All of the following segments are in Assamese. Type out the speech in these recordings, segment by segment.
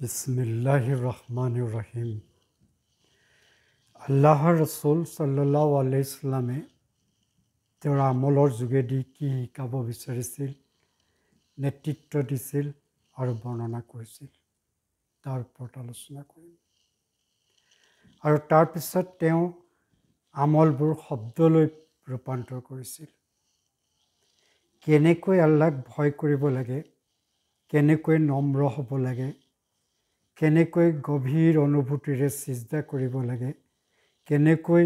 বিসমিল্লাহিৰ ৰহমানিৰ ৰহিম। আল্লাহৰ ৰসুল সাল্লাল্লাহু আলাইহি ওয়াসাল্লামে তেওঁৰ আমলৰ যোগেদি কি শিকাব বিচাৰিছিল, নেতৃত্ব দিছিল আৰু বৰ্ণনা কৰিছিল, তাৰ ওপৰত আলোচনা কৰিম। আৰু তাৰপিছত তেওঁ আমলবোৰ শব্দলৈ ৰূপান্তৰ কৰিছিল। কেনেকৈ আল্লাহক ভয় কৰিব লাগে, কেনেকৈ নম্ৰ হ'ব লাগে, কেনেকৈ গভীৰ অনুভূতিৰে সিজদা কৰিব লাগে, কেনেকৈ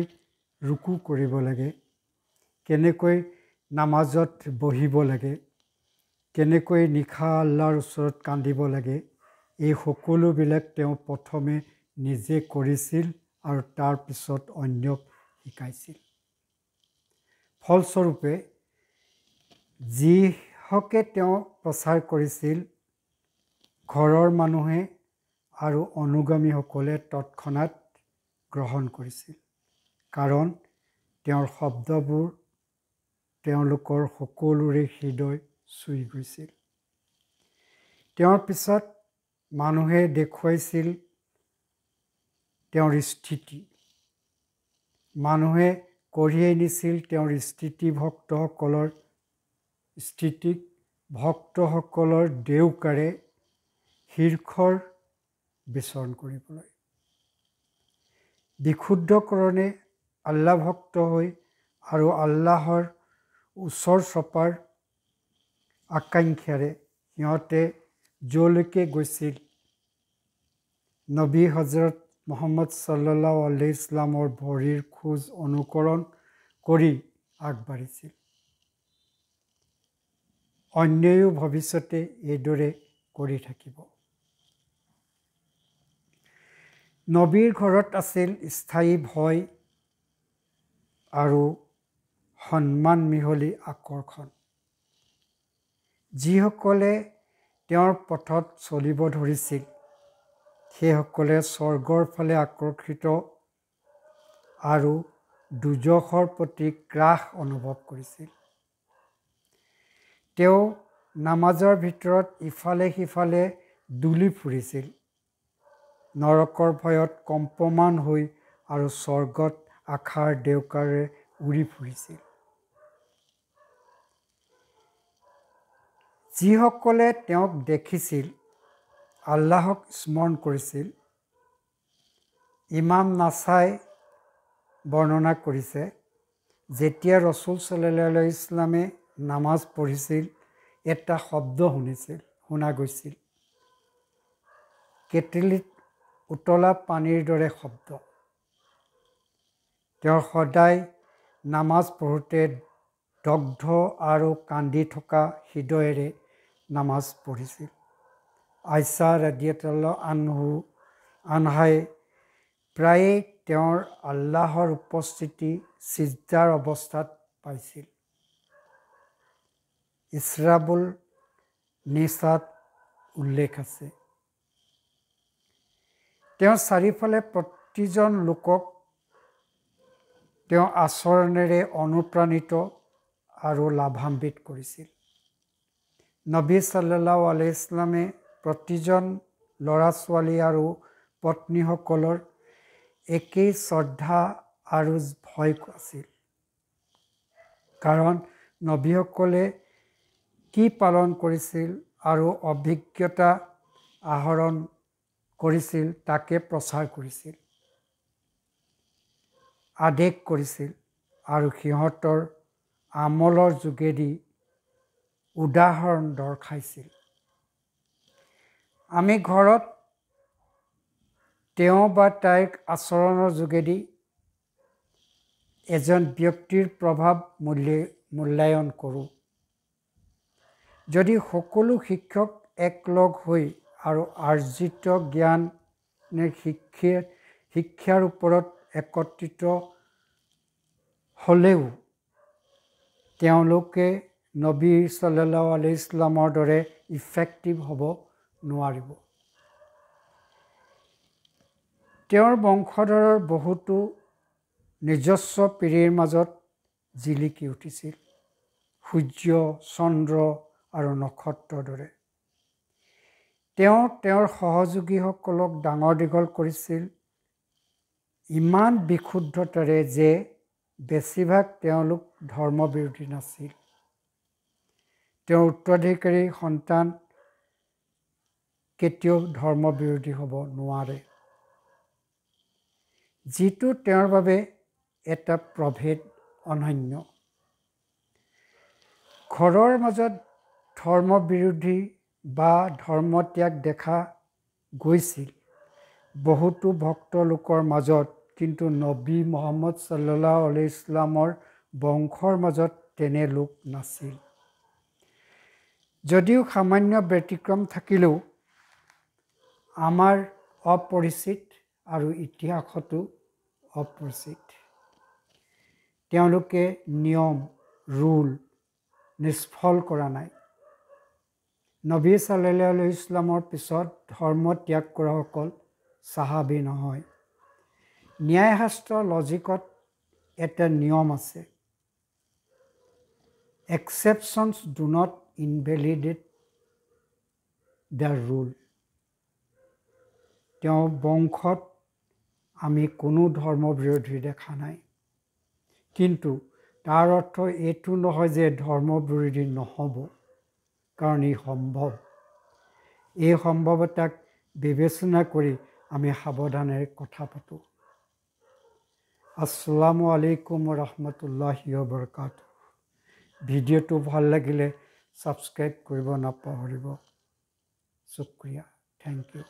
ৰুকু কৰিব লাগে, কেনেকৈ নামাজত বহিব লাগে, কেনেকৈ নিশা আল্লাহৰ ওচৰত কান্দিব লাগে, এই সকলোবিলাক তেওঁ প্ৰথমে নিজে কৰিছিল আৰু তাৰপিছত অন্যক শিকাইছিল। ফলস্বৰূপে যিহকে তেওঁ প্ৰচাৰ কৰিছিল, ঘৰৰ মানুহে আৰু অনুগামীসকলে তৎক্ষণাত গ্ৰহণ কৰিছিল, কাৰণ তেওঁৰ শব্দবোৰ তেওঁলোকৰ সকলোৰে হৃদয় চুই গৈছিল। তেওঁৰ পিছত মানুহে দেখুৱাইছিল তেওঁৰ স্থিতি, মানুহে কঢ়িয়াই নিছিল তেওঁৰ ভক্তসকলৰ দেউকাৰে শীৰ্ষৰ বিচৰণ কৰিবলৈ। বিশুদ্ধকৰণে আল্লাহ ভক্ত হৈ আৰু আল্লাহৰ ওচৰ চপাৰ আকাংক্ষাৰে সিহঁতে যলৈকে গৈছিল, নবী হজৰত মুহাম্মদ সাল্লাল্লাহু আলাইহি ওয়াসাল্লামৰ ভৰিৰ খোজ অনুকৰণ কৰি আগবাঢ়িছিল। অন্যও ভৱিষ্যতে এইদৰে কৰি থাকিব। নবীৰ ঘৰত আছিল স্থায়ী ভয় আৰু সন্মান মিহলি আকৰ্ষণ। যিসকলে তেওঁৰ পথত চলিব ধৰিছিল, সেইসকলে স্বৰ্গৰ ফালে আকৰ্ষিত আৰু দুজখৰ প্ৰতি গ্ৰাস অনুভৱ কৰিছিল। তেওঁ নামাজৰ ভিতৰত ইফালে সিফালে দুলি ফুৰিছিল, নৰকৰ ভয়ত কম্পমান হৈ আৰু স্বৰ্গত আশাৰ ডেউকাৰে উৰি ফুৰিছিল। যিসকলে তেওঁক দেখিছিল, আল্লাহক স্মৰণ কৰিছিল। ইমাম নাছাই বৰ্ণনা কৰিছে, যেতিয়া ৰসুল সাল্লাল্লাহু আলাইহি ওয়াসাল্লামে নামাজ পঢ়িছিল, এটা শব্দ শুনা গৈছিল, কেটেলিত উতলা পানীৰ দৰে শব্দ। তেওঁ সদায় নামাজ পঢ়োঁতে দগ্ধ আৰু কান্দি থকা হৃদয়েৰে নামাজ পঢ়িছিল। আইছা ৰাদিয়াল্লাহু আনহাই প্ৰায়ে তেওঁৰ আল্লাহৰ উপস্থিতি সিজদাৰ অৱস্থাত পাইছিল। ইছৰাবুল নিছাত উল্লেখ আছে। তেওঁ চাৰিওফালে প্ৰতিজন লোকক তেওঁ আচৰণেৰে অনুপ্ৰাণিত আৰু লাভান্বিত কৰিছিল। নবী সাল্লাল্লাহু আলাইহি ওয়াসাল্লামে প্ৰতিজন ল'ৰা ছোৱালী আৰু পত্নীসকলৰ একেই শ্ৰদ্ধা আৰু ভয় আছিল, কাৰণ নবীসকলে কি পালন কৰিছিল আৰু অভিজ্ঞতা আহৰণ কৰিছিল তাকে প্ৰচাৰ কৰিছিল, আদেশ কৰিছিল আৰু সিহঁতৰ আমলৰ যোগেদি উদাহৰণ দৰ্শাইছিল। আমি ঘৰত তেওঁ বা তাইৰ আচৰণৰ যোগেদি এজন ব্যক্তিৰ প্ৰভাৱ মূল্যায়ন কৰোঁ। যদি সকলো শিক্ষক একলগ হৈ আৰু আৰ্জিত জ্ঞানৰ শিক্ষাৰ ওপৰত একত্ৰিত হ'লেও তেওঁলোকে নবী সাল্লাল্লাহু আলাইহি ওয়াসাল্লামৰ দৰে ইফেক্টিভ হ'ব নোৱাৰিব। তেওঁৰ বংশধৰৰ বহুতো নিজস্ব পীৰিৰ মাজত জিলিকি উঠিছিল, সূৰ্য, চন্দ্ৰ আৰু নক্ষত্ৰৰ দৰে। তেওঁ তেওঁৰ সহযোগীসকলক ডাঙৰ দীঘল কৰিছিল ইমান বিশুদ্ধতাৰে যে বেছিভাগ তেওঁলোক ধৰ্মবিৰোধী নাছিল। তেওঁৰ উত্তৰাধিকাৰী সন্তান কেতিয়াও ধৰ্মবিৰোধী হ'ব নোৱাৰে, যিটো তেওঁৰ বাবে এটা প্ৰভেদ অনন্য। ঘৰৰ মাজত ধৰ্মবিৰোধী বা ধৰ্মত্যাগ দেখা গৈছিল বহুতো ভক্ত লোকৰ মাজত, কিন্তু নবী মুহাম্মদ সাল্লাল্লাহু আলাইহি ইছলামৰ বংশৰ মাজত তেনে লোক নাছিল। যদিও সামান্য ব্যতিক্ৰম থাকিলেও আমাৰ অপৰিচিত আৰু ইতিহাসতো অপৰিচিত। তেওঁলোকে নিয়ম ৰুল নিষ্ফল কৰা নাই। নবী সাল্লাল্লাহু আলাইহি ইছলামৰ পিছত ধৰ্ম ত্যাগ কৰাসকল সাহাবী নহয়। ন্যায়শাস্ত্ৰ লজিকত এটা নিয়ম আছে, exceptions do not invalidate the rule। তেওঁ বংশত আমি কোনো ধৰ্মবিৰোধী দেখা নাই, কিন্তু তাৰ অৰ্থ এইটো নহয় যে ধৰ্মবিৰোধী নহ'ব, কাৰণ ই সম্ভৱ। এই সম্ভৱতাক বিবেচনা কৰি আমি সাৱধানেৰে কথা পাতোঁ। আসসালামু আলাইকুম ৰাহমাতুল্লাহি ৱা বাৰাকাতুহু। ভিডিঅ'টো ভাল লাগিলে ছাবস্ক্ৰাইব কৰিব নাপাহৰিব। শুক্ৰিয়া, থেংক ইউ।